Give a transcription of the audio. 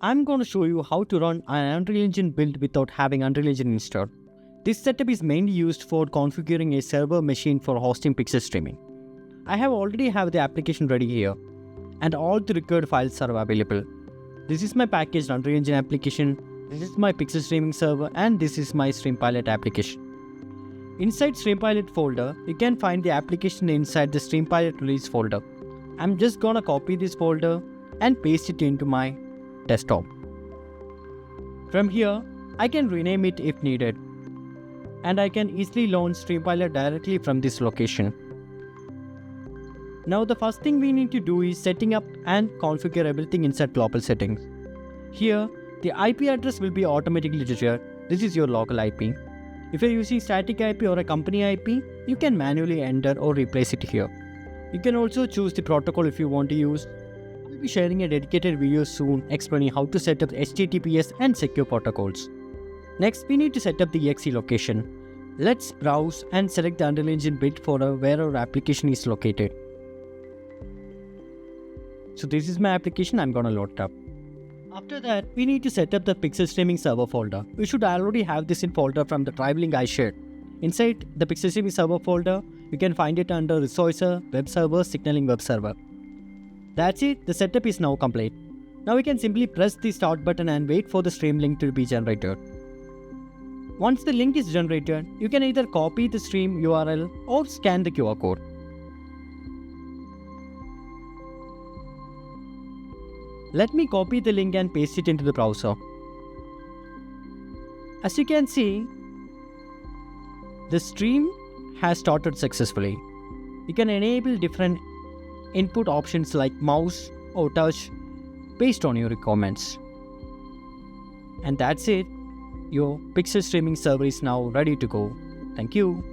I'm going to show you how to run an Unreal Engine build without having Unreal Engine installed. This setup is mainly used for configuring a server machine for hosting pixel streaming. I have already have the application ready here, and all the required files are available. This is my packaged Unreal Engine application, this is my pixel streaming server, and this is my StreamPilot application. Inside StreamPilot folder, you can find the application inside the StreamPilot release folder. I'm just gonna copy this folder and paste it into my desktop. From here, I can rename it if needed, and I can easily launch StreamPilot directly from this location. Now the first thing we need to do is setting up and configure everything inside global settings. Here, the IP address will be automatically triggered. This is your local IP. If you're using static IP or a company IP, you can manually enter or replace it here. You can also choose the protocol if you want to use. I'll be sharing a dedicated video soon explaining how to set up HTTPS and secure protocols. Next, we need to set up the exe location. Let's browse and select the Unreal Engine build folder where our application is located. So this is my application, I'm gonna load it up. After that, we need to set up the pixel streaming server folder. We should already have this in folder from the drive link I shared. Inside the pixel streaming server folder, you can find it under Resourcer, Web Server, Signaling Web Server. That's it, the setup is now complete. Now we can simply press the start button and wait for the stream link to be generated. Once the link is generated, you can either copy the stream URL or scan the QR code. Let me copy the link and paste it into the browser. As you can see, the stream has started successfully. You can enable different input options like mouse or touch based on your requirements. And that's it. Your pixel streaming server is now ready to go. Thank you.